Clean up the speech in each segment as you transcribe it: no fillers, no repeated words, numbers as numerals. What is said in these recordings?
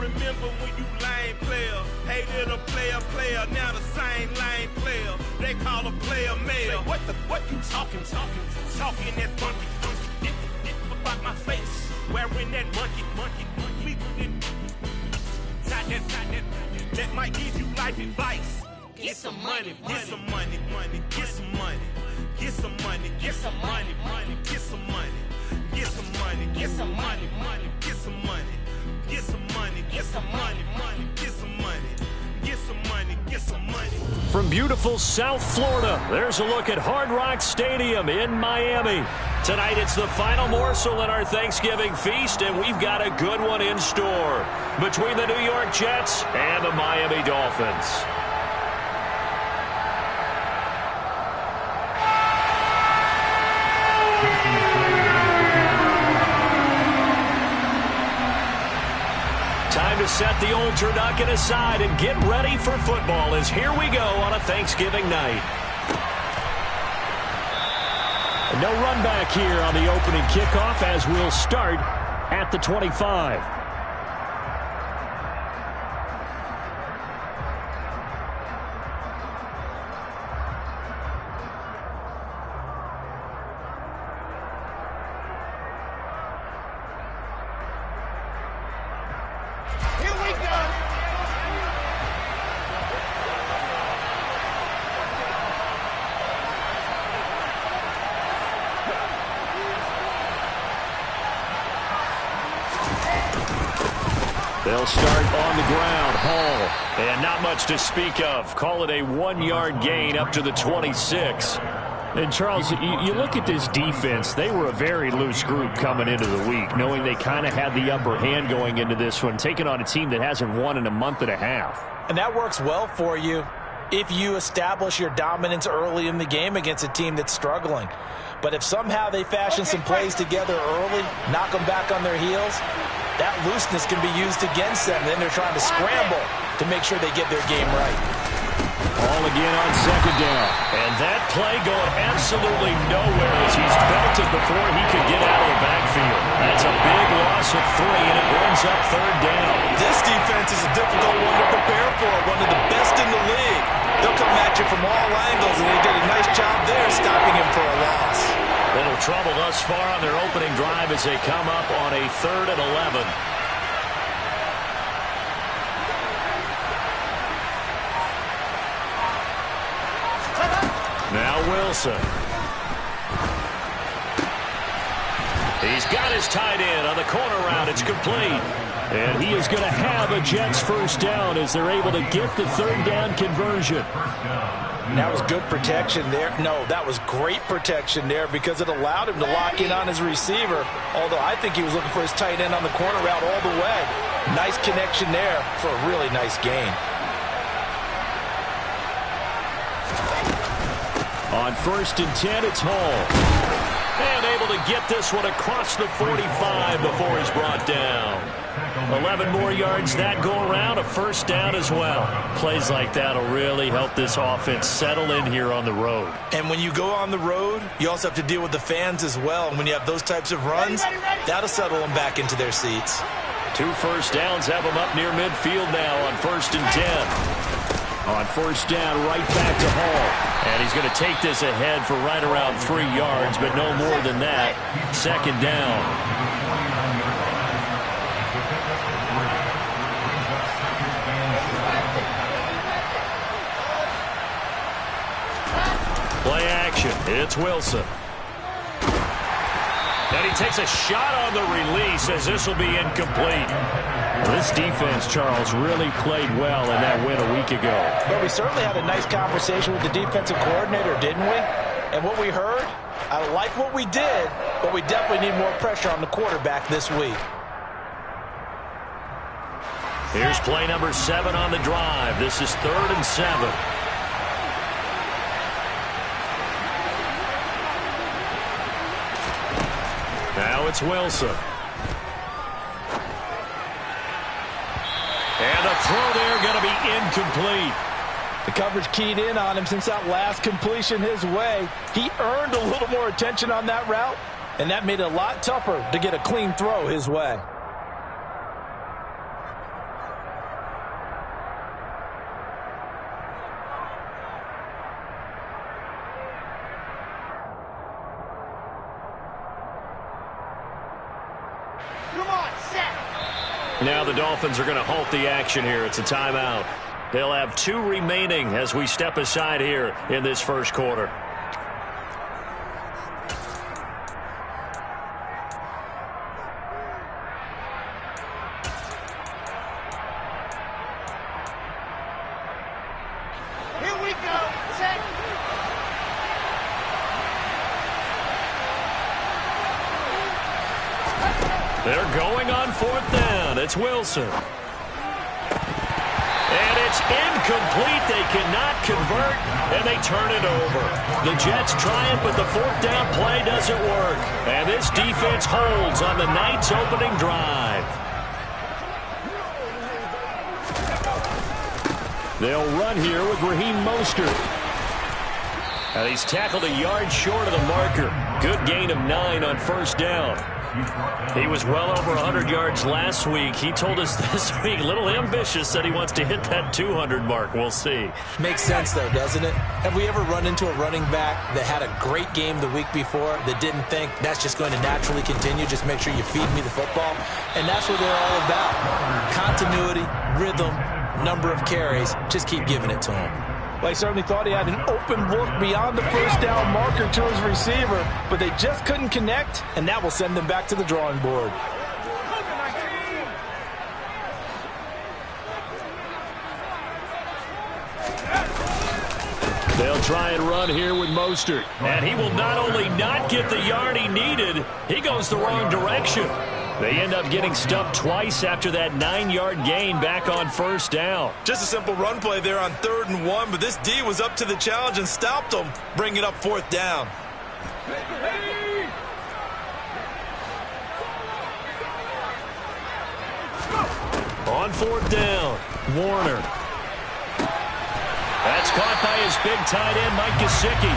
remember when you lame player, hated a player, now the same lame player. They call a player mayor. What you talking that funky, about my face, wearing that monkey. That might give you life advice. Get some money, get some money, get some money, get some money, get some money, get some money, get some money, get some money, get some money, get some money, get some money, get some money, get some money, get some money. From beautiful South Florida, there's a look at Hard Rock Stadium in Miami. Tonight it's the final morsel in our Thanksgiving feast, and we've got a good one in store between the New York Jets and the Miami Dolphins. Time to set the old turducken aside and get ready for football, as here we go on a Thanksgiving night. No run back here on the opening kickoff, as we'll start at the 25. They'll start on the ground. Hall. And not much to speak of. Call it a 1-yard gain up to the 26. And, Charles, you look at this defense. They were a very loose group coming into the week, knowing they kind of had the upper hand going into this one, taking on a team that hasn't won in a month and a half. And that works well for you if you establish your dominance early in the game against a team that's struggling. But if somehow they fashion some plays together early, knock them back on their heels, that looseness can be used against them. Then they're trying to scramble to make sure they get their game right. Ball again on second down. And that play going absolutely nowhere as he's belted before he could get out of the backfield. That's a big loss of 3, and it brings up third down. This defense is a difficult one to prepare for, one of the best in the league. They'll come at you from all angles, and they did a nice job there stopping him for a loss. Little trouble thus far on their opening drive as they come up on a 3rd and 11. Now Wilson. He's got his tight end on the corner route. It's complete. And he is going to have a Jets first down as they're able to get the third down conversion. That was good protection there. No, that was great protection there because it allowed him to lock in on his receiver, although I think he was looking for his tight end on the corner route all the way. Nice connection there for a really nice gain. On 1st and 10, it's Hall. And able to get this one across the 45 before he's brought down. 11 more yards that go around, a first down as well. Plays like that will really help this offense settle in here on the road. And when you go on the road, you also have to deal with the fans as well. And when you have those types of runs, that'll settle them back into their seats. 2 first downs have them up near midfield now on 1st and 10. On 1st down, right back to Hall. And he's going to take this ahead for right around 3 yards, but no more than that. 2nd down. Play action. It's Wilson. And he takes a shot on the release as this will be incomplete. This defense, Charles, really played well in that win a week ago. But we certainly had a nice conversation with the defensive coordinator, didn't we? And what we heard, I like what we did, but we definitely need more pressure on the quarterback this week. Here's play number 7 on the drive. This is 3rd and 7. Now it's Wilson. And the throw there going to be incomplete. The coverage keyed in on him since that last completion his way. He earned a little more attention on that route, and that made it a lot tougher to get a clean throw his way. Now the Dolphins are going to halt the action here. It's a timeout. They'll have 2 remaining as we step aside here in this first quarter. Here we go. Set. They're going on 4th down. It's Wilson. And it's incomplete. They cannot convert, and they turn it over. The Jets try it, but the 4th down play doesn't work. And this defense holds on the night's opening drive. They'll run here with Raheem Mostert. And he's tackled a yard short of the marker. Good gain of 9 on 1st down. He was well over 100 yards last week. He told us this week, a little ambitious, said he wants to hit that 200 mark. We'll see. Makes sense, though, doesn't it? Have we ever run into a running back that had a great game the week before that didn't think that's just going to naturally continue? Just make sure you feed me the football. And that's what they're all about. Continuity, rhythm, number of carries. Just keep giving it to him. Well, he certainly thought he had an open look beyond the 1st down marker to his receiver, but they just couldn't connect, and that will send them back to the drawing board. They'll try and run here with Mostert. And he will not only not get the yard he needed, he goes the wrong direction. They end up getting stuffed twice after that 9-yard gain back on 1st down. Just a simple run play there on 3rd and 1, but this D was up to the challenge and stopped them, bringing up 4th down. On 4th down, Warner. That's caught by his big tight end, Mike Gesicki.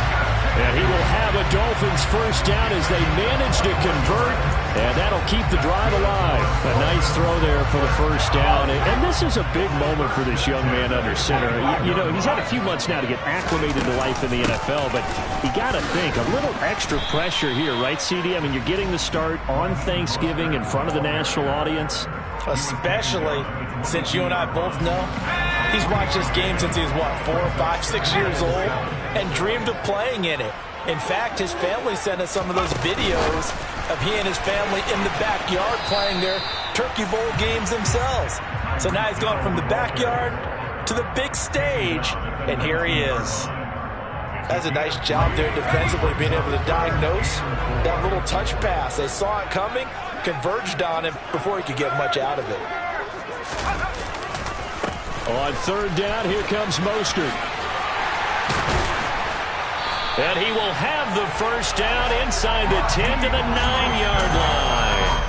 And he will have a Dolphins 1st down as they manage to convert, and that'll keep the drive alive. A nice throw there for the 1st down. And this is a big moment for this young man under center. You know, he's had a few months now to get acclimated to life in the NFL, but you got to think, a little extra pressure here, right, CD? I mean, you're getting the start on Thanksgiving in front of the national audience. Especially since you and I both know he's watched this game since he was, 4, 5, 6 years old and dreamed of playing in it. In fact, his family sent us some of those videos of he and his family in the backyard playing their Turkey Bowl games themselves. So now he's gone from the backyard to the big stage, and here he is. That's a nice job there defensively, being able to diagnose that little touch pass. They saw it coming, converged on him before he could get much out of it. On 3rd down, here comes Mostert. And he will have the 1st down inside the 10 to the 9-yard line.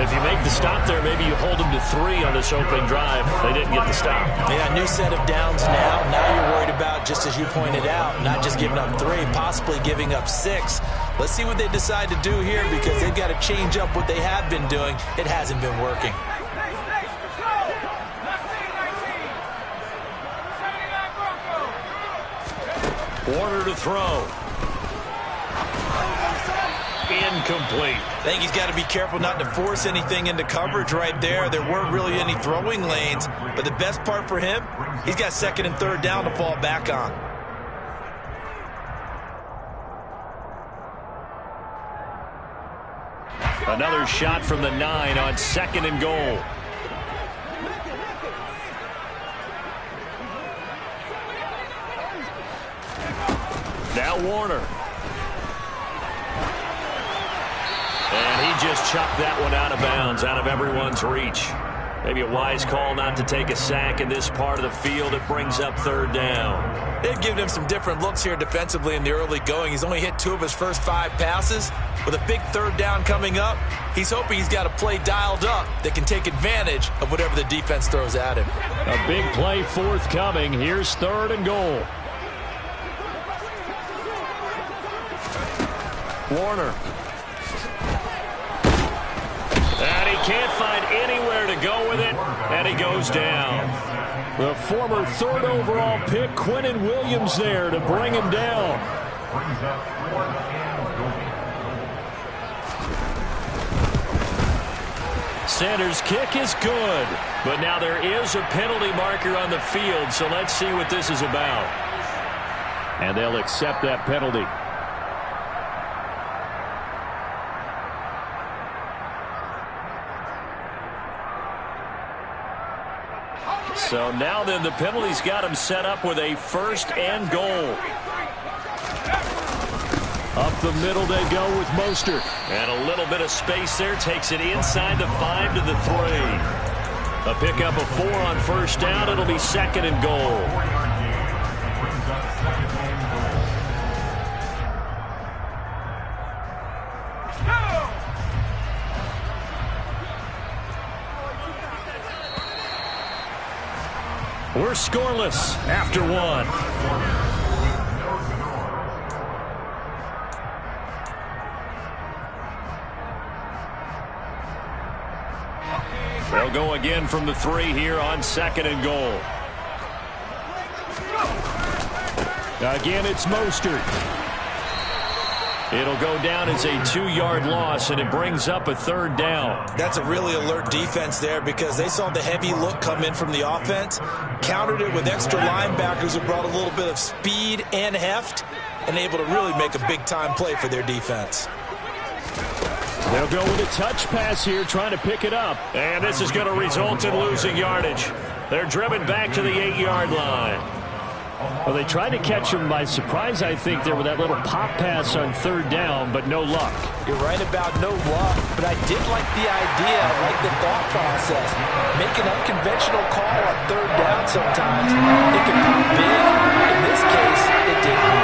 If you make the stop there, maybe you hold them to 3 on this opening drive. They didn't get the stop. Yeah, new set of downs now. Now you're worried about, just as you pointed out, not just giving up 3, possibly giving up 6. Let's see what they decide to do here, because they've got to change up what they have been doing. It hasn't been working. Warner to throw. Incomplete. I think he's got to be careful not to force anything into coverage right there. There weren't really any throwing lanes, but the best part for him, he's got 2nd and 3rd down to fall back on. Another shot from the 9 on 2nd and goal. Now Warner. And he just chucked that one out of bounds, out of everyone's reach. Maybe a wise call not to take a sack in this part of the field. It brings up 3rd down. They've given him some different looks here defensively in the early going. He's only hit 2 of his first 5 passes. With a big 3rd down coming up, he's hoping he's got a play dialed up that can take advantage of whatever the defense throws at him. A big play forthcoming. Here's 3rd and goal. Warner. And he can't find anywhere to go with it, and he goes down. The former 3rd overall pick, Quinnen Williams, there to bring him down. Sanders' kick is good, but now there is a penalty marker on the field, so let's see what this is about. And they'll accept that penalty. So now then the penalty's got him set up with a 1st and goal. Up the middle they go with Mostert. And a little bit of space there. Takes it inside the 5 to the 3. A pickup of 4 on 1st down. It'll be 2nd and goal. We're scoreless after 1. They'll go again from the 3 here on 2nd and goal. Again, it's Mostert. It'll go down as a 2-yard loss, and it brings up a 3rd down. That's a really alert defense there because they saw the heavy look come in from the offense, countered it with extra linebackers who brought a little bit of speed and heft, and able to really make a big-time play for their defense. They'll go with a touch pass here, trying to pick it up. And this is going to result in losing yardage. They're driven back to the 8-yard line. Well, they tried to catch him by surprise, I think, there with that little pop pass on 3rd down, but no luck. You're right about no luck, but I did like the idea. I like the thought process. Make an unconventional call on 3rd down sometimes. It can pop big. In this case, it didn't.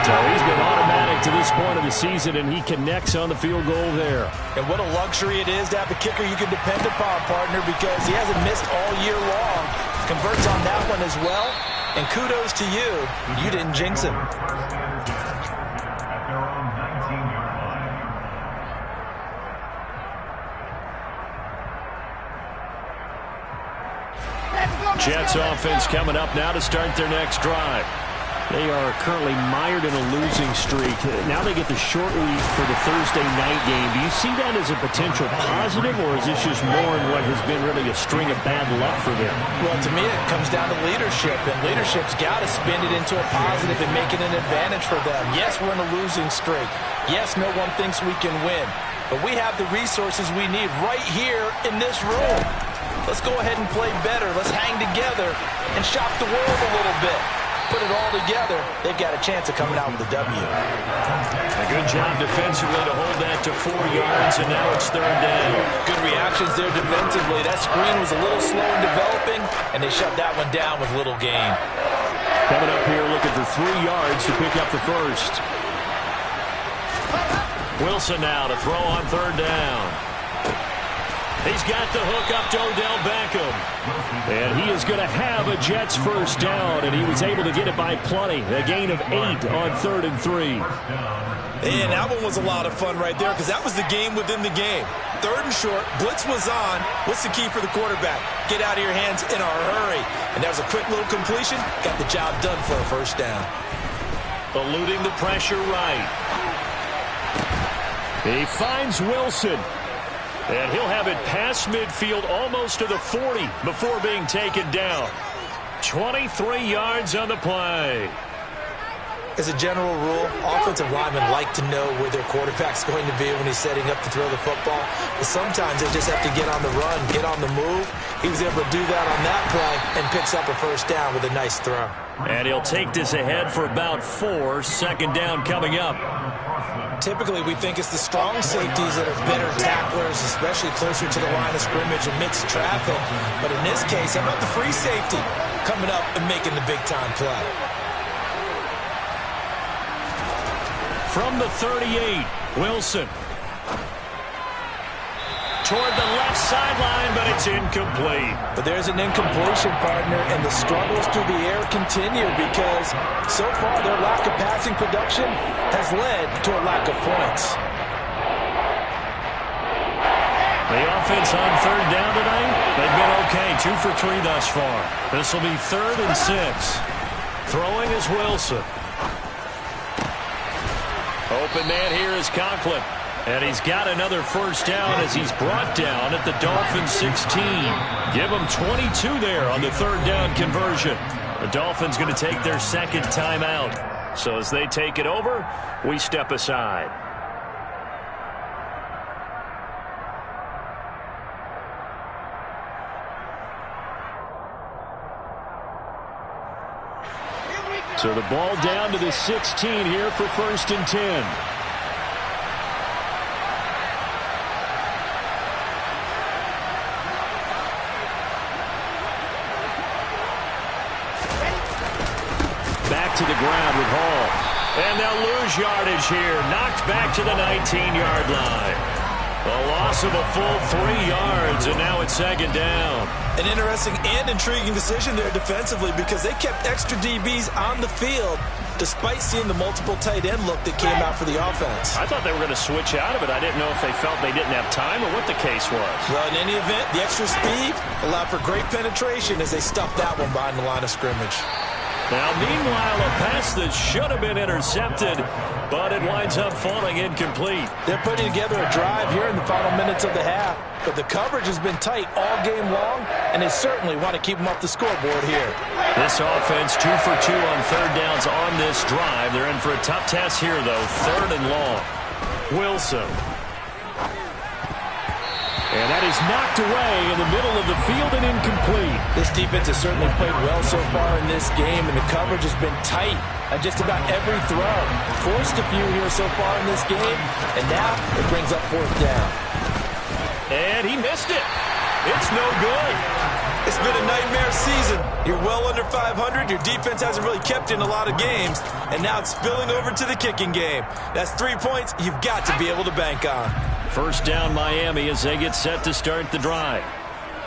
So he's been automatic to this point of the season, and he connects on the field goal there. And what a luxury it is to have a kicker you can depend upon, partner, because he hasn't missed all year long. Converts on that one as well. And kudos to you. You didn't jinx him. Jets offense coming up now to start their next drive. They are currently mired in a losing streak. Now they get the short week for the Thursday night game. Do you see that as a potential positive, or is this just more in what has been really a string of bad luck for them? Well, to me, it comes down to leadership, and leadership's got to spin it into a positive and make it an advantage for them. Yes, we're in a losing streak. Yes, no one thinks we can win. But we have the resources we need right here in this room. Let's go ahead and play better. Let's hang together and shock the world a little bit. Put it all together, they've got a chance of coming out with a W. A good job defensively to hold that to 4 yards, and now it's 3rd down. Good reactions there defensively. That screen was a little slow in developing, and they shut that one down with little gain. Coming up here looking for 3 yards to pick up the 1st. Wilson now to throw on 3rd down. He's got the hook up to Odell Beckham. And he is going to have a Jets 1st down, and he was able to get it by plenty. A gain of 8 on 3rd and 3. And that one was a lot of fun right there because that was the game within the game. 3rd and short, blitz was on. What's the key for the quarterback? Get out of your hands in a hurry. And that was a quick little completion. Got the job done for a 1st down. Eluding the pressure right. He finds Wilson. And he'll have it past midfield almost to the 40 before being taken down. 23 yards on the play. As a general rule, offensive linemen like to know where their quarterback's going to be when he's setting up to throw the football. But sometimes they just have to get on the run, get on the move. He was able to do that on that play and picks up a 1st down with a nice throw. And he'll take this ahead for about 4. 2nd down coming up. Typically, we think it's the strong safeties that are better tacklers, especially closer to the line of scrimmage amidst traffic. But in this case, how about the free safety coming up and making the big-time play? From the 38, Wilson. Toward the left sideline, but it's incomplete. But there's an incompletion, partner, and the struggles through the air continue because so far their lack of passing production has led to a lack of points. The offense on 3rd down tonight, they've been okay. 2 for 3 thus far. This will be 3rd and 6. Throwing is Wilson. Open man here is Conklin. And he's got another first down as he's brought down at the Dolphins 16. Give him 22 there on the third down conversion. The Dolphins going to take their second timeout. So as they take it over, we step aside. So the ball down to the 16 here for 1st and 10. Back to the ground with Hall. And they'll lose yardage here. Knocked back to the 19-yard line. A loss of a full 3 yards, and now it's 2nd down. An interesting and intriguing decision there defensively because they kept extra DBs on the field despite seeing the multiple tight end look that came out for the offense. I thought they were going to switch out of it. I didn't know if they felt they didn't have time or what the case was. Well, in any event, the extra speed allowed for great penetration as they stuffed that one behind the line of scrimmage. Now, meanwhile, a pass that should have been intercepted, but it winds up falling incomplete. They're putting together a drive here in the final minutes of the half, but the coverage has been tight all game long, and they certainly want to keep them off the scoreboard here. This offense 2 for 2 on third downs on this drive. They're in for a tough test here, though. 3rd and long. Wilson. And that is knocked away in the middle of the field and incomplete. This defense has certainly played well so far in this game, and the coverage has been tight on just about every throw. Forced a few here so far in this game, and now it brings up 4th down. And he missed it. It's no good. It's been a nightmare season. You're well under 500. Your defense hasn't really kept in a lot of games, and now it's spilling over to the kicking game. That's 3 points you've got to be able to bank on. 1st down Miami as they get set to start the drive.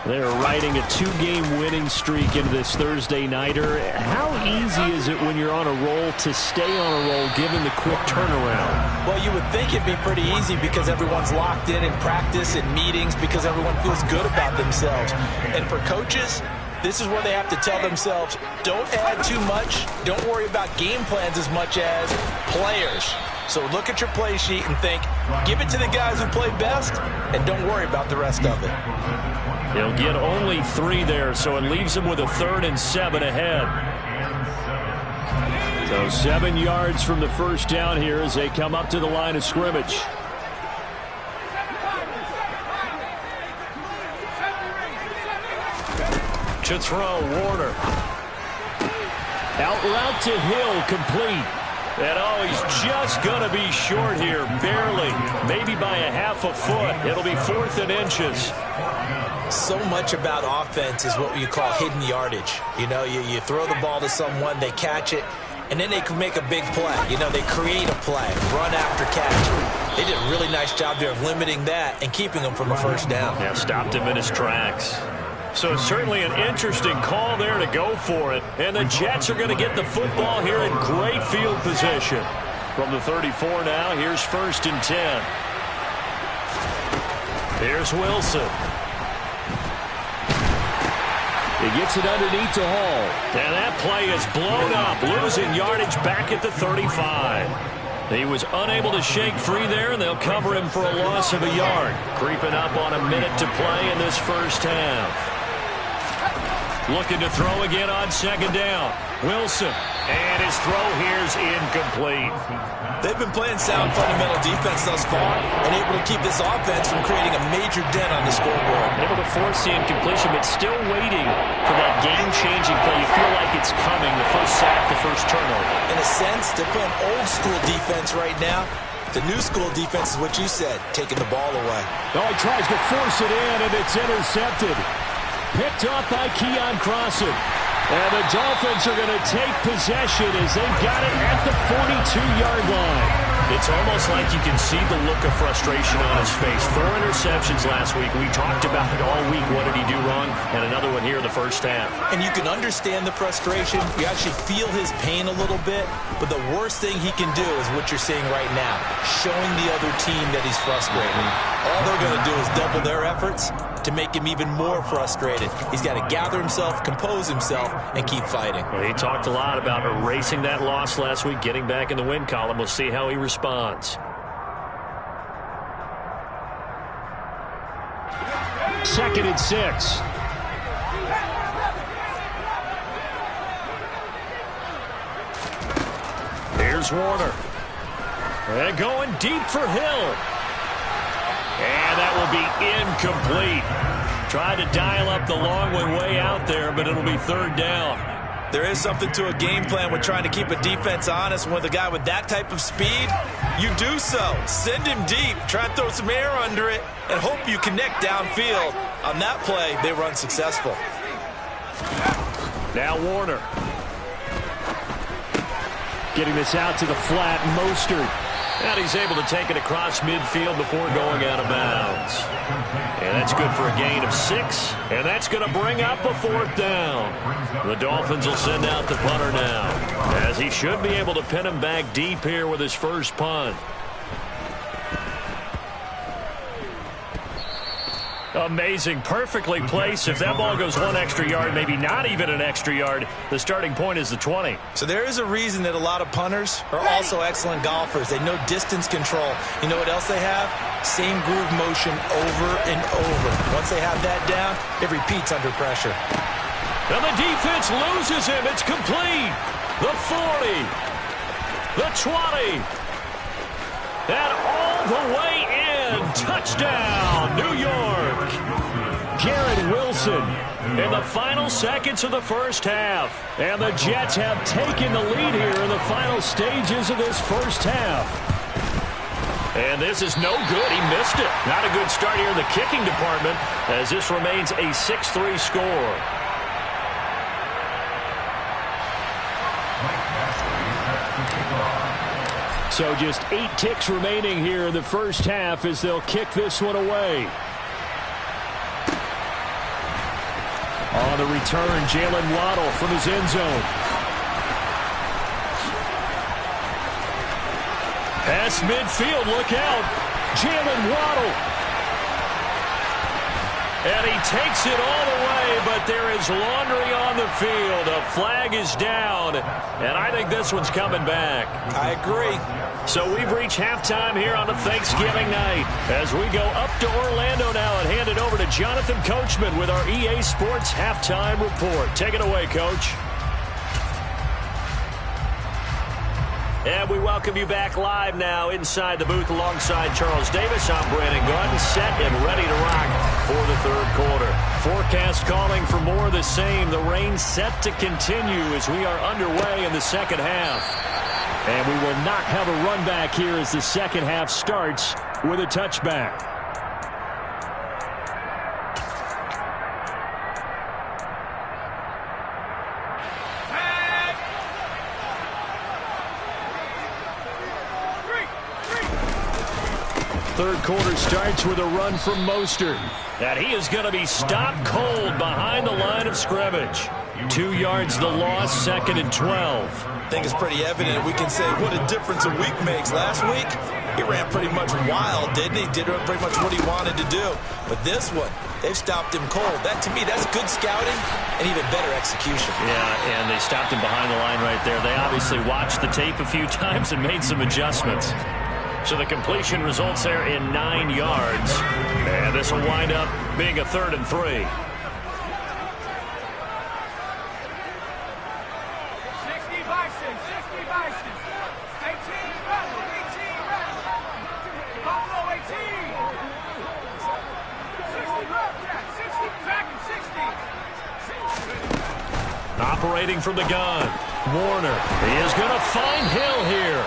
They're riding a 2-game winning streak into this Thursday nighter. How easy is it when you're on a roll to stay on a roll given the quick turnaround? Well, you would think it'd be pretty easy because everyone's locked in practice and meetings because everyone feels good about themselves. And for coaches, this is where they have to tell themselves, don't add too much, don't worry about game plans as much as players. So look at your play sheet and think, give it to the guys who play best, and don't worry about the rest of it. He'll get only 3 there, so it leaves him with a 3rd and 7 ahead. So 7 yards from the first down here as they come up to the line of scrimmage. To throw, Warner. Out route to Hill, complete. And he's just going to be short here, barely, maybe by a half a foot. It'll be 4th and inches. So much about offense is what you call hidden yardage. You know, you throw the ball to someone, they catch it, and then they can make a big play. You know, they create a play, run after catch. They did a really nice job there of limiting that and keeping him from a 1st down. Yeah, stopped him in his tracks. So certainly an interesting call there to go for it. And the Jets are going to get the football here in great field position. From the 34 now, here's 1st and 10. Here's Wilson. He gets it underneath to Hall. And that play is blown up, losing yardage back at the 35. He was unable to shake free there, and they'll cover him for a loss of a yard. Creeping up on a minute to play in this first half. Looking to throw again on 2nd down. Wilson. And his throw here's incomplete. They've been playing sound fundamental defense thus far and able to keep this offense from creating a major dent on the scoreboard. Able to force the incompletion, but still waiting for that game-changing play. You feel like it's coming, the first sack, the first turnover. In a sense, they're playing old-school defense right now. The new-school defense is what you said, taking the ball away. Oh, he tries to force it in, and it's intercepted. Picked off by Keon Crossan. And the Dolphins are going to take possession as they've got it at the 42-yard line. It's almost like you can see the look of frustration on his face. 4 interceptions last week. We talked about it all week. What did he do wrong? And another one here in the first half. And you can understand the frustration. You actually feel his pain a little bit. But the worst thing he can do is what you're seeing right now, showing the other team that he's frustrated. All they're going to do is double their efforts to make him even more frustrated. He's got to gather himself, compose himself, and keep fighting. Well, he talked a lot about erasing that loss last week, getting back in the win column. We'll see how he responds. 2nd and 6. Here's Warner. And going deep for Hill. And that will be incomplete. Tried to dial up the long one way out there, but it'll be 3rd down. There is something to a game plan with trying to keep a defense honest. With a guy with that type of speed, you do so. Send him deep, try and throw some air under it, and hope you connect downfield. On that play, they were unsuccessful. Now Warner. Getting this out to the flat, Mostert. And he's able to take it across midfield before going out of bounds. And that's good for a gain of 6. And that's going to bring up a 4th down. The Dolphins will send out the punter now, as he should be able to pin him back deep here with his first punt. Amazing. Perfectly placed. If that ball goes 1 extra yard, maybe not even an extra yard, the starting point is the 20. So there is a reason that a lot of punters are also excellent golfers. They know distance control. You know what else they have? Same groove motion over and over. Once they have that down, it repeats under pressure. And the defense loses him. It's complete. The 40. The 20. And all the way in. Touchdown, New York. Garrett Wilson in the final seconds of the first half. And the Jets have taken the lead here in the final stages of this first half. And this is no good. He missed it. Not a good start here in the kicking department, as this remains a 6-3 score. So just 8 ticks remaining here in the first half as they'll kick this one away. On the return, Jalen Waddle from his end zone. Pass midfield, look out. Jalen Waddle. And he takes it all the way, but there is laundry on the field. A flag is down, and I think this one's coming back. I agree. So we've reached halftime here on a Thanksgiving night as we go up to Orlando now and hand it over to Jonathan Coachman with our EA Sports Halftime Report. Take it away, Coach. And we welcome you back live now inside the booth alongside Charles Davis. I'm Brandon Gordon, set and ready to rock for the third quarter. Forecast calling for more of the same. The rain set to continue as we are underway in the second half. And we will not have a run back here as the second half starts with a touchback. Third quarter starts with a run from Mostert. And he is going to be stopped cold behind the line of scrimmage. 2 yards the loss, 2nd and 12. I think it's pretty evident. We can say what a difference a week makes. Last week, he ran pretty much wild, didn't he? Did pretty much what he wanted to do. But this one, they've stopped him cold. That, to me, that's good scouting and even better execution. Yeah, and they stopped him behind the line right there. They obviously watched the tape a few times and made some adjustments. So the completion results there in 9 yards. And this will wind up being a 3rd and 3. Operating from the gun, Warner. He is going to find Hill here.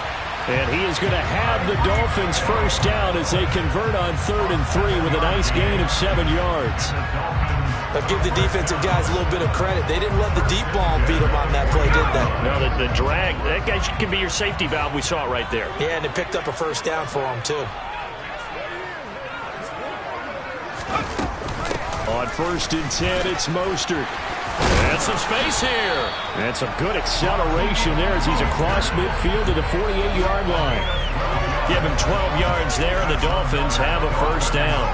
And he is going to have the Dolphins first down as they convert on 3rd and 3 with a nice gain of 7 yards. I'll give the defensive guys a little bit of credit. They didn't let the deep ball beat them on that play, did they? No, the drag, that guy can be your safety valve. We saw it right there. Yeah, and it picked up a first down for him, too. On 1st and 10, it's Mostert. And some space here. And some good acceleration there as he's across midfield to the 48-yard line. Give him 12 yards there, and the Dolphins have a first down.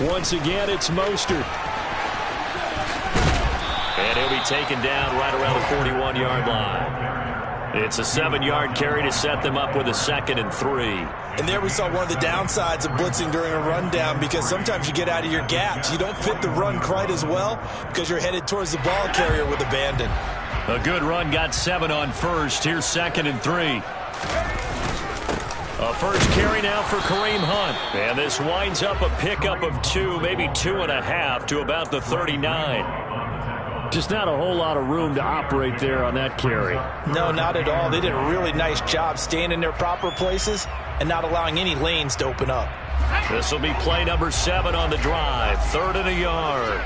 Once again, it's Mostert. And he'll be taken down right around the 41-yard line. It's a 7-yard carry to set them up with a 2nd and 3. And there we saw one of the downsides of blitzing during a rundown, because sometimes you get out of your gaps. You don't fit the run quite as well because you're headed towards the ball carrier with abandon. A good run got 7 on first. Here's 2nd and 3. A first carry now for Kareem Hunt. And this winds up a pickup of 2, maybe 2.5 to about the 39. Just not a whole lot of room to operate there on that carry. No, not at all. They did a really nice job staying in their proper places and not allowing any lanes to open up. This will be play number 7 on the drive. 3rd and a yard.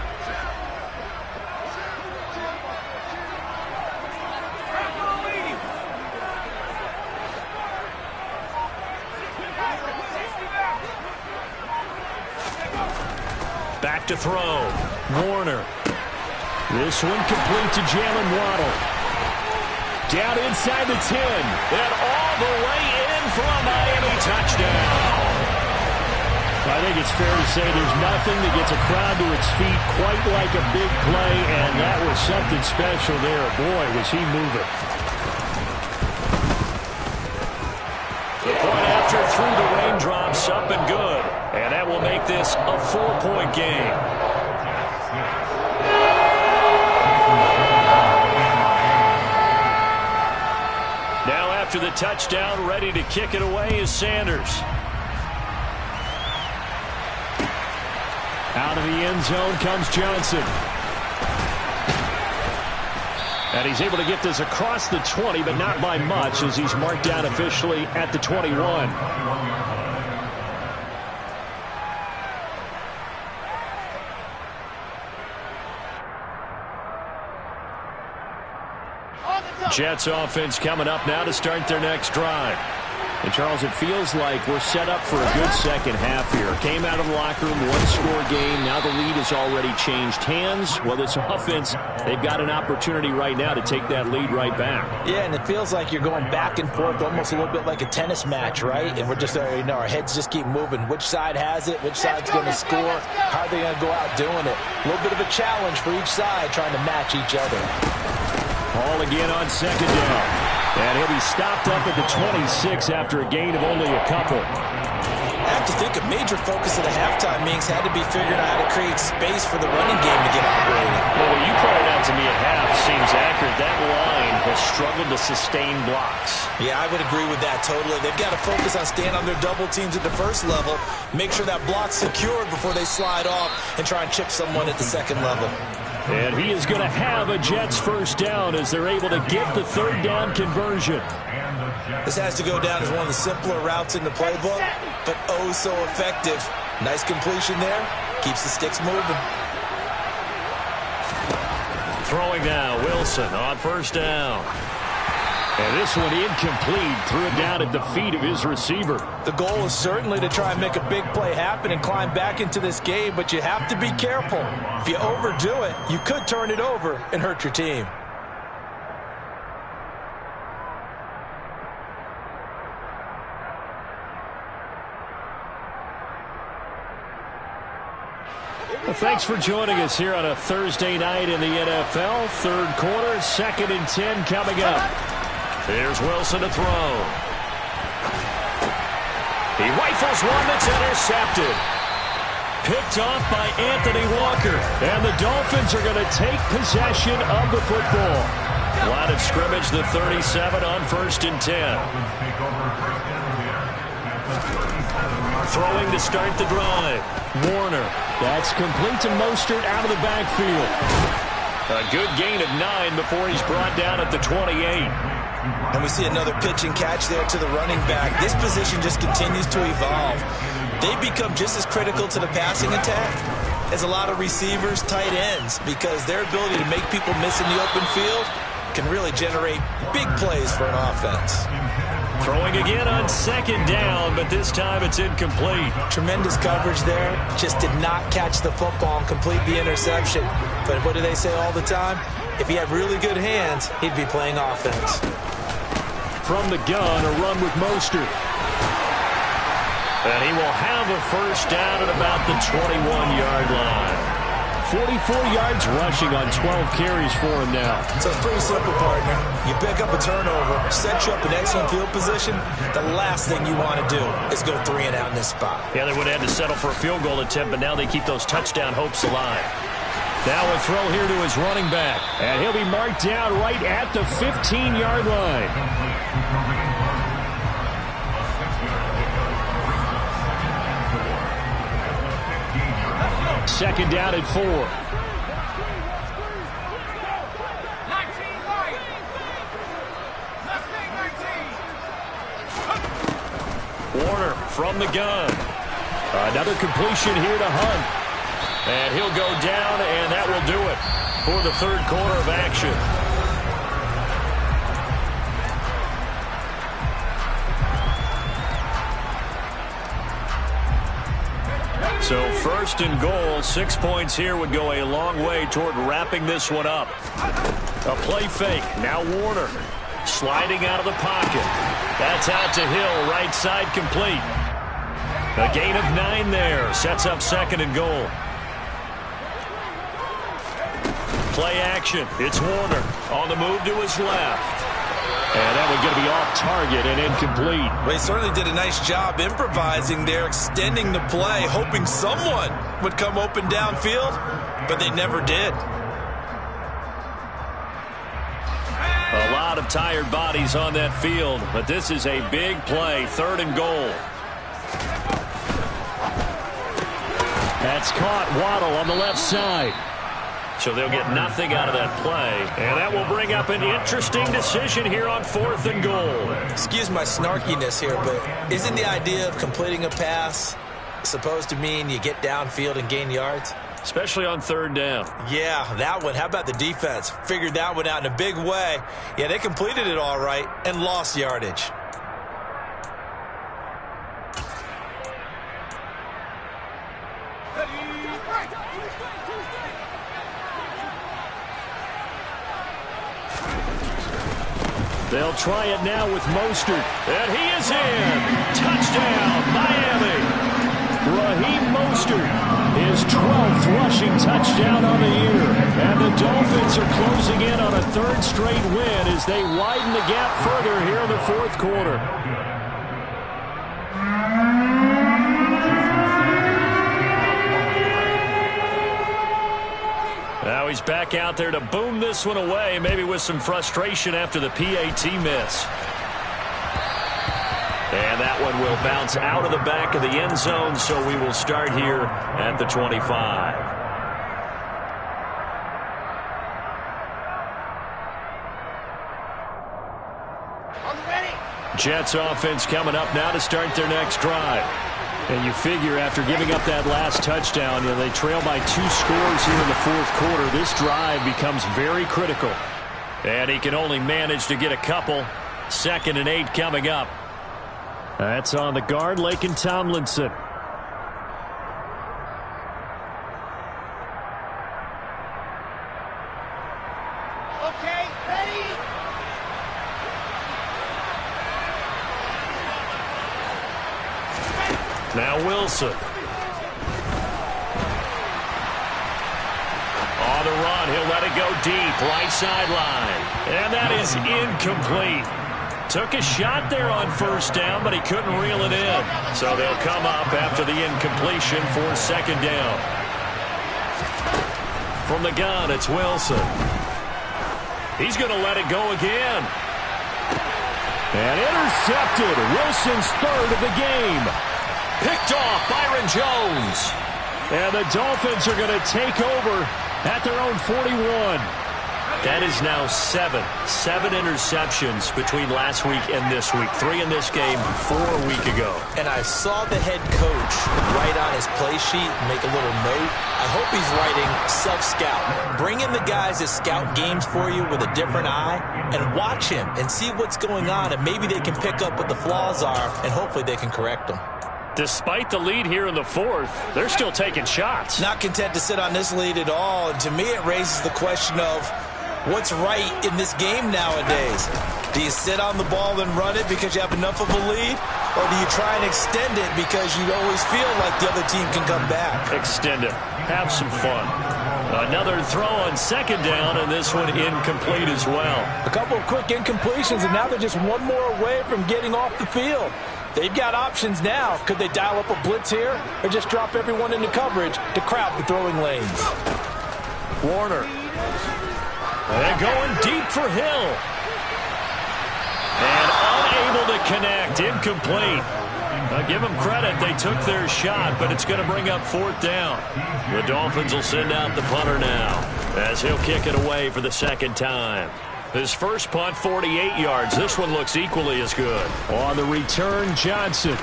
Back to throw. Warner. This one complete to Jalen Waddle. Down inside the 10. And all the way in for a Miami touchdown. I think it's fair to say there's nothing that gets a crowd to its feet quite like a big play, and that was something special there. Boy, was he moving. The point after through the raindrops, up and good. And that will make this a 4-point game. Now after the touchdown, ready to kick it away is Sanders. Out of the end zone comes Johnson. And he's able to get this across the 20, but not by much, as he's marked down officially at the 21. Jets offense coming up now to start their next drive. And, Charles, it feels like we're set up for a good second half here. Came out of the locker room, one-score game. Now the lead has already changed hands. Well, this offense, they've got an opportunity right now to take that lead right back. Yeah, and it feels like you're going back and forth, almost a little bit like a tennis match, right? And we're just, our heads just keep moving. Which side has it? Which side's going to score? How are they going to go out doing it? A little bit of a challenge for each side, trying to match each other. Ball again on 2nd down. And he'll be stopped up at the 26 after a gain of only a couple. I have to think a major focus of the halftime meetings had to be figuring out how to create space for the running game to get operating. Well, what you pointed out to me at half seems accurate. That line has struggled to sustain blocks. Yeah, I would agree with that totally. They've got to focus on staying on their double teams at the first level, make sure that block's secured before they slide off and try and chip someone at the second level. And he is going to have a Jets first down as they're able to get the 3rd down conversion. This has to go down as one of the simpler routes in the playbook, but oh so effective. Nice completion there. Keeps the sticks moving. Throwing now, Wilson on 1st down. And this one incomplete, threw it down at the feet of his receiver. The goal is certainly to try and make a big play happen and climb back into this game, but you have to be careful. If you overdo it, you could turn it over and hurt your team. Well, thanks for joining us here on a Thursday night in the NFL. 3rd quarter, 2nd and 10 coming up. Here's Wilson to throw. He rifles one that's intercepted. Picked off by Anthony Walker. And the Dolphins are going to take possession of the football. Line of scrimmage, the 37 on 1st and 10. Throwing to start the drive. Warner. That's complete to Mostert out of the backfield. A good gain of 9 before he's brought down at the 28. And we see another pitch and catch there to the running back. This position just continues to evolve. They become just as critical to the passing attack as a lot of receivers, tight ends, because their ability to make people miss in the open field can really generate big plays for an offense. Throwing again on 2nd down, but this time it's incomplete. Tremendous coverage there. Just did not catch the football and complete the interception. But what do they say all the time? If he had really good hands, he'd be playing offense. From the gun, a run with Mostert. And he will have a first down at about the 21-yard line. 44 yards rushing on 12 carries for him now. So it's pretty simple, partner. You pick up a turnover, set you up in excellent field position. The last thing you want to do is go 3 and out in this spot. Yeah, they would have had to settle for a field goal attempt, but now they keep those touchdown hopes alive. Now a throw here to his running back, and he'll be marked down right at the 15-yard line. Second down at 4. Warner from the gun. Another completion here to Hunt. And he'll go down, and that will do it for the third quarter of action. So first and goal, 6 points here would go a long way toward wrapping this one up. A play fake. Now Warner sliding out of the pocket. That's out to Hill, right side complete. A gain of 9 there. Sets up second and goal. Play action. It's Warner on the move to his left. And that one's going to be off target and incomplete. Well, he certainly did a nice job improvising there, extending the play, hoping someone would come open downfield, but they never did. A lot of tired bodies on that field, but this is a big play, third and goal. That's caught. Waddle on the left side. So they'll get nothing out of that play. And that will bring up an interesting decision here on fourth and goal. Excuse my snarkiness here, but isn't the idea of completing a pass supposed to mean you get downfield and gain yards? Especially on third down. Yeah, that one. How about the defense? Figured that one out in a big way. Yeah, they completed it all right and lost yardage. They'll try it now with Mostert. And he is in. Touchdown, Miami. Raheem Mostert, his 12th rushing touchdown on the year. And the Dolphins are closing in on a third straight win as they widen the gap further here in the fourth quarter. Now he's back out there to boom this one away, maybe with some frustration after the PAT miss. And that one will bounce out of the back of the end zone, so we will start here at the 25. Jets offense coming up now to start their next drive. And you figure after giving up that last touchdown, they trail by 2 scores here in the fourth quarter. This drive becomes very critical. And he can only manage to get a couple. 2nd and 8 coming up. That's on the guard, Laken Tomlinson. Okay, ready? Now Wilson. On the run, he'll let it go deep, right sideline. And that is incomplete. Took a shot there on first down, but he couldn't reel it in. So they'll come up after the incompletion for second down. From the gun, it's Wilson. He's going to let it go again. And intercepted. Wilson's third of the game. Picked off Byron Jones. And the Dolphins are going to take over at their own 41. That is now 7 interceptions between last week and this week. 3 in this game, 4 a week ago. And I saw the head coach write on his play sheet, make a little note. I hope he's writing self-scout. Bring in the guys that scout games for you with a different eye and watch him and see what's going on, and maybe they can pick up what the flaws are, and hopefully they can correct them. Despite the lead here in the fourth, they're still taking shots. Not content to sit on this lead at all, and to me it raises the question of what's right in this game nowadays. Do you sit on the ball and run it because you have enough of a lead? Or do you try and extend it because you always feel like the other team can come back? Extend it. Have some fun. Another throw on second down, and this one incomplete as well. A couple of quick incompletions, and now they're just one more away from getting off the field. They've got options now. Could they dial up a blitz here or just drop everyone into coverage to crowd the throwing lanes? Warner. And going deep for Hill. And unable to connect. Incomplete. Now give them credit. They took their shot, but it's going to bring up fourth down. The Dolphins will send out the punter now as he'll kick it away for the second time. His first punt, 48 yards. This one looks equally as good. On the return, Johnson.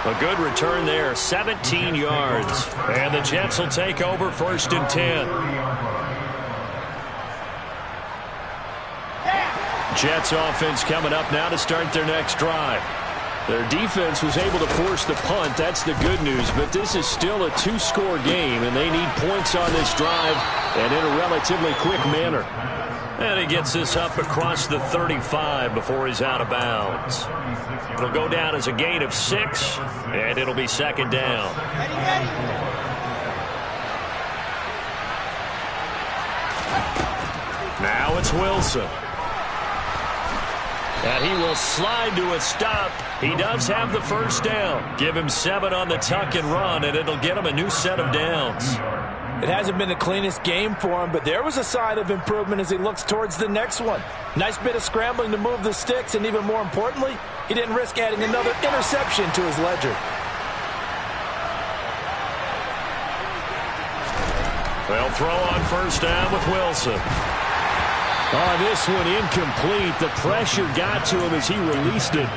A good return there, 17 yards. And the Jets will take over first and 10. Jets offense coming up now to start their next drive. Their defense was able to force the punt. That's the good news. But this is still a two-score game, and they need points on this drive and in a relatively quick manner. And he gets this up across the 35 before he's out of bounds. It'll go down as a gain of 6, and it'll be second down. Now it's Wilson. And he will slide to a stop. He does have the first down. Give him 7 on the tuck and run, and it'll get him a new set of downs. It hasn't been the cleanest game for him, but there was a sign of improvement as he looks towards the next one. Nice bit of scrambling to move the sticks, and even more importantly, he didn't risk adding another interception to his ledger. They'll throw on first down with Wilson. Oh, this one incomplete. The pressure got to him as he released it.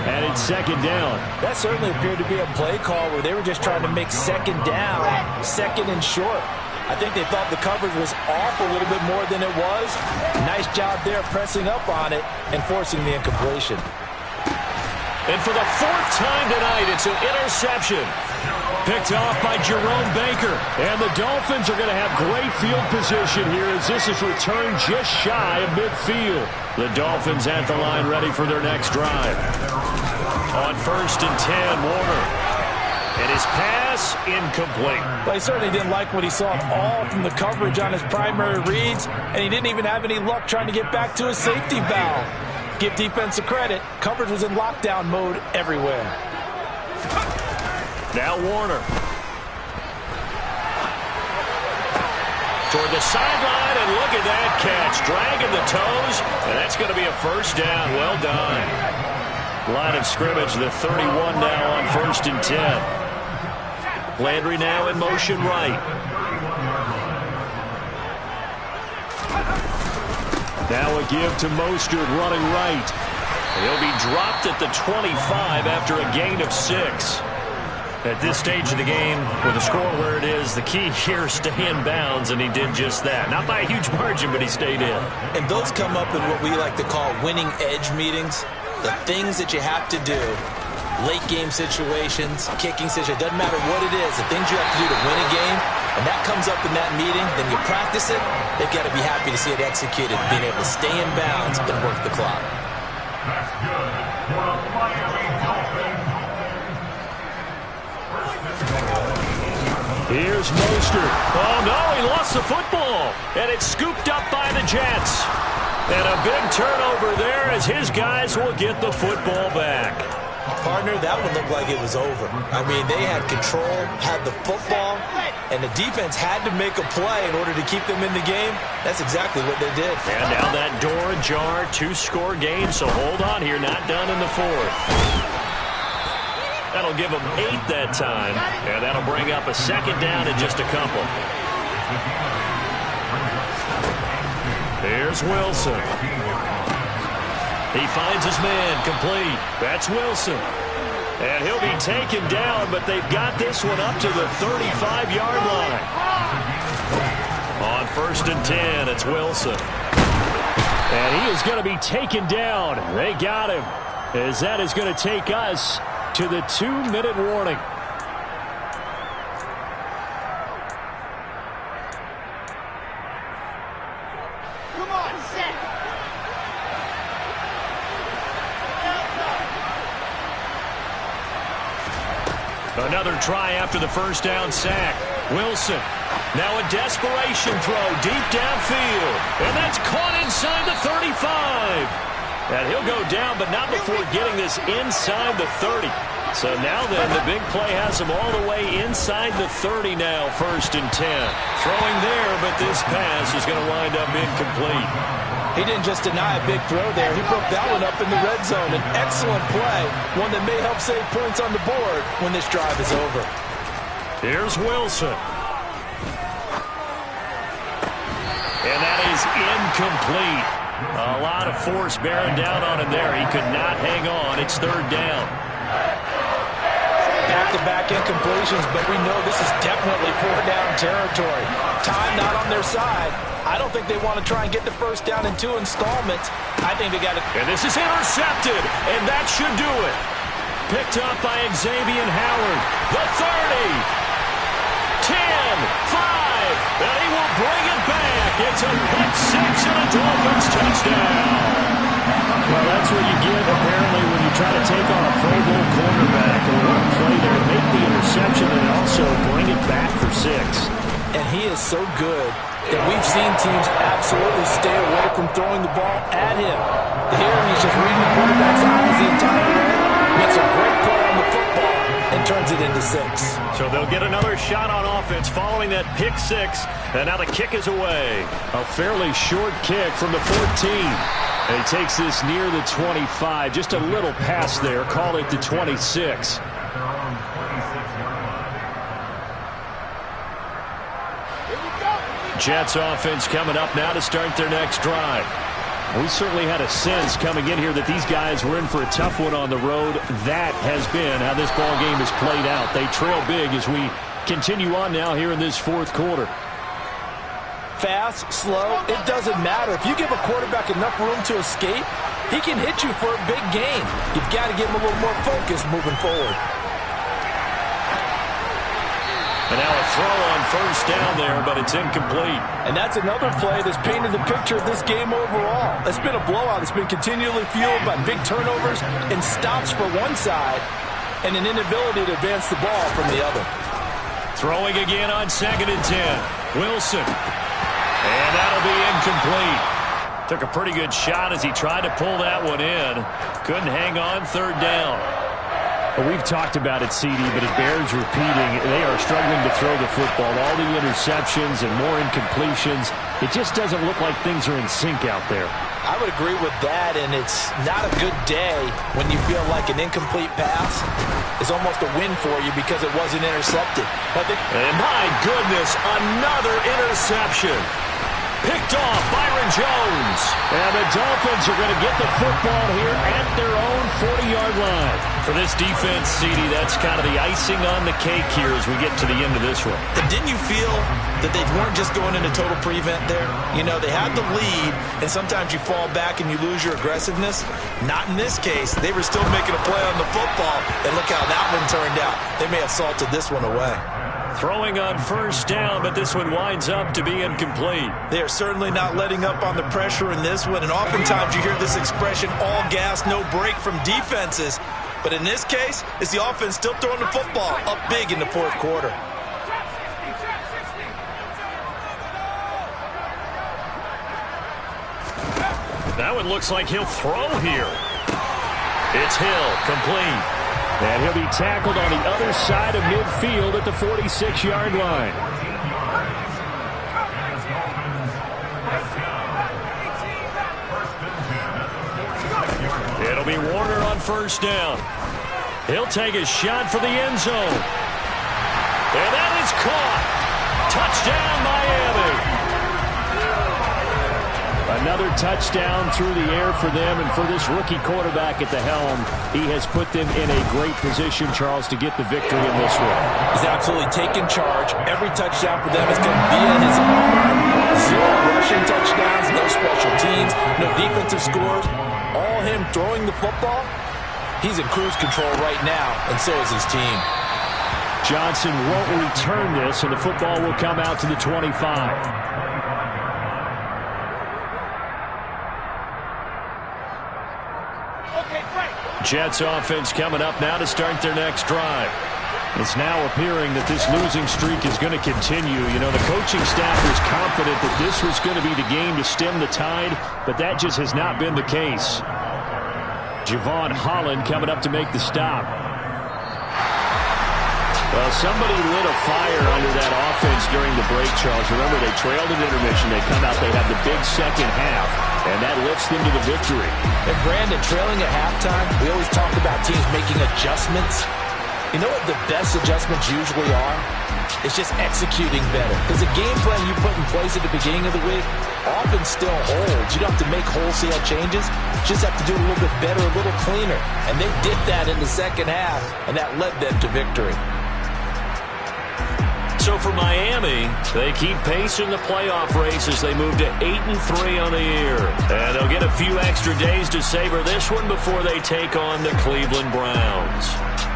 And it's second down. That certainly appeared to be a play call where they were just trying to make second down, second and short. I think they thought the coverage was off a little bit more than it was. Nice job there pressing up on it and forcing the incompletion. And for the 4th time tonight, it's an interception. Picked off by Jerome Baker. And the Dolphins are going to have great field position here as this is returned just shy of midfield. The Dolphins at the line ready for their next drive. On first and 10, Warner. And his pass incomplete. Well, he certainly didn't like what he saw at all from the coverage on his primary reads, and he didn't even have any luck trying to get back to his safety valve. Give defense a credit. Coverage was in lockdown mode everywhere. Now Warner. Toward the sideline, and look at that catch. Dragging the toes, and that's going to be a first down. Well done. Line of scrimmage, the 31 now on first and 10. Landry now in motion right. Now a give to Mostert running right. He'll be dropped at the 25 after a gain of 6. At this stage of the game, with the score where it is, the key here is stay in bounds, and he did just that. Not by a huge margin, but he stayed in. And those come up in what we like to call winning edge meetings. The things that you have to do, late game situations, kicking situations, doesn't matter what it is, the things you have to do to win a game, and that comes up in that meeting, then you practice it, they've got to be happy to see it executed, being able to stay in bounds and work the clock. Here's Mostert. Oh, no, he lost the football. And it's scooped up by the Jets. And a big turnover there as his guys will get the football back. Partner, that one looked like it was over. I mean, they had control, had the football, and the defense had to make a play in order to keep them in the game. That's exactly what they did. And now that door ajar, 2-score game, so hold on here, not done in the 4th. That'll give them 8 that time, and that'll bring up a second down in just a couple. Here's Wilson. He finds his man complete. That's Wilson. And he'll be taken down, but they've got this one up to the 35-yard line. On first and 10, it's Wilson. And he is going to be taken down. They got him, as that is going to take us to the 2-minute warning. Come on, set. Another try after the first down sack. Wilson. Now a desperation throw deep downfield. And that's caught inside the 35. And he'll go down, but not before getting this inside the 30. So now then, the big play has him all the way inside the 30 now, 1st and 10. Throwing there, but this pass is going to wind up incomplete. He didn't just deny a big throw there. He broke that one up in the red zone. An excellent play, one that may help save points on the board when this drive is over. Here's Wilson. And that is incomplete. A lot of force bearing down on him there. He could not hang on. It's 3rd down. Back-to-back incompletions, but we know this is definitely 4-down territory. Time not on their side. I don't think they want to try and get the first down in 2 installments. I think they got to... And this is intercepted, and that should do it. Picked up by Xavier Howard. The 30. 10, 5, and he will bring it back. It's a pick 6 and a Dolphins touchdown. Well, that's what you get, apparently, when you try to take on a Pro Bowl quarterback. A little play there, make the interception, and also bring it back for 6. And he is so good that we've seen teams absolutely stay away from throwing the ball at him. Here, he's just reading the quarterback's eyes the entire way, makes a great play on the football, and turns it into 6. So they'll get another shot on offense following that pick 6, and now the kick is away. A fairly short kick from the 14. And he takes this near the 25. Just a little pass there. Call it the 26. Jets offense coming up now to start their next drive. We certainly had a sense coming in here that these guys were in for a tough one on the road. That has been how this ball game has played out. They trail big as we continue on now here in this 4th quarter. Fast, slow, it doesn't matter. If you give a quarterback enough room to escape, he can hit you for a big gain. You've got to give him a little more focus moving forward. And now a throw on first down there, but it's incomplete. And that's another play that's painted the picture of this game overall. It's been a blowout. It's been continually fueled by big turnovers and stops for one side and an inability to advance the ball from the other. Throwing again on 2nd and 10. Wilson. And that'll be incomplete. Took a pretty good shot as he tried to pull that one in. Couldn't hang on 3rd down. Well, we've talked about it, CD, but it bears repeating. They are struggling to throw the football. All the interceptions and more incompletions. It just doesn't look like things are in sync out there. I would agree with that, and it's not a good day when you feel like an incomplete pass is almost a win for you because it wasn't intercepted. And my goodness, another interception. Picked off Byron Jones. And the Dolphins are going to get the football here at their own 40-yard line. For this defense, CD, that's kind of the icing on the cake here as we get to the end of this one. And didn't you feel that they weren't just going into total prevent there? You know, they had the lead, and sometimes you fall back and you lose your aggressiveness. Not in this case. They were still making a play on the football, and look how that one turned out. They may have salted this one away. Throwing on first down, but this one winds up to be incomplete. They are certainly not letting up on the pressure in this one, and oftentimes you hear this expression, all gas, no break from defenses. But in this case, it's the offense still throwing the football up big in the 4th quarter. That one looks like he'll throw here. It's Hill, complete. And he'll be tackled on the other side of midfield at the 46-yard line. It'll be Warner on first down. He'll take a shot for the end zone. And that is caught. Touchdown, Miami. Another touchdown through the air for them, and for this rookie quarterback at the helm, he has put them in a great position, Charles, to get the victory in this one. He's absolutely taken charge. Every touchdown for them has come via his arm. 0 rushing touchdowns, no special teams, no defensive scores. All him throwing the football. He's in cruise control right now, and so is his team. Johnson won't return this, and the football will come out to the 25. Jets offense coming up now to start their next drive. It's now appearing that this losing streak is going to continue. You know, the coaching staff was confident that this was going to be the game to stem the tide, but that just has not been the case. Javon Holland coming up to make the stop. Well, somebody lit a fire under that offense during the break, Charles. Remember, they trailed at intermission. They come out, they have the big second half, and that lifts them to the victory. And Brandon, trailing at halftime, we always talk about teams making adjustments. You know what the best adjustments usually are? It's just executing better. Because the game plan you put in place at the beginning of the week often still holds. You don't have to make wholesale changes. You just have to do it a little bit better, a little cleaner. And they did that in the second half, and that led them to victory. So for Miami, they keep pace in the playoff race as they move to 8-3 on the year. And they'll get a few extra days to savor this one before they take on the Cleveland Browns.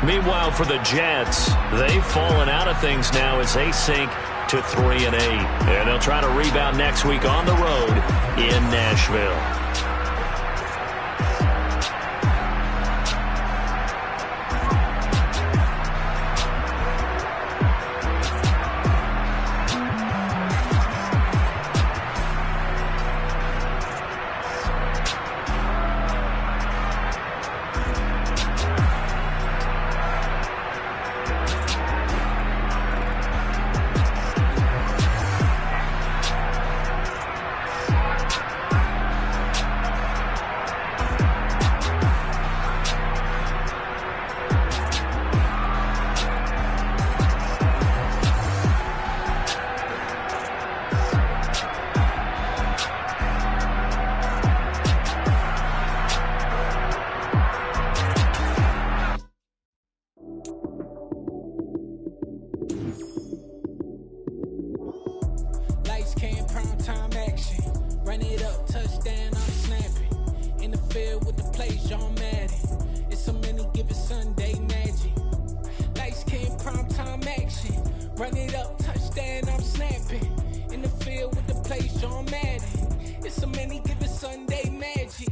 Meanwhile, for the Jets, they've fallen out of things now as they sink to 3-8. And they'll try to rebound next week on the road in Nashville. Run it up, touchdown, I'm snapping. In the field with the play, John Madden. It's so many, give it Sunday magic.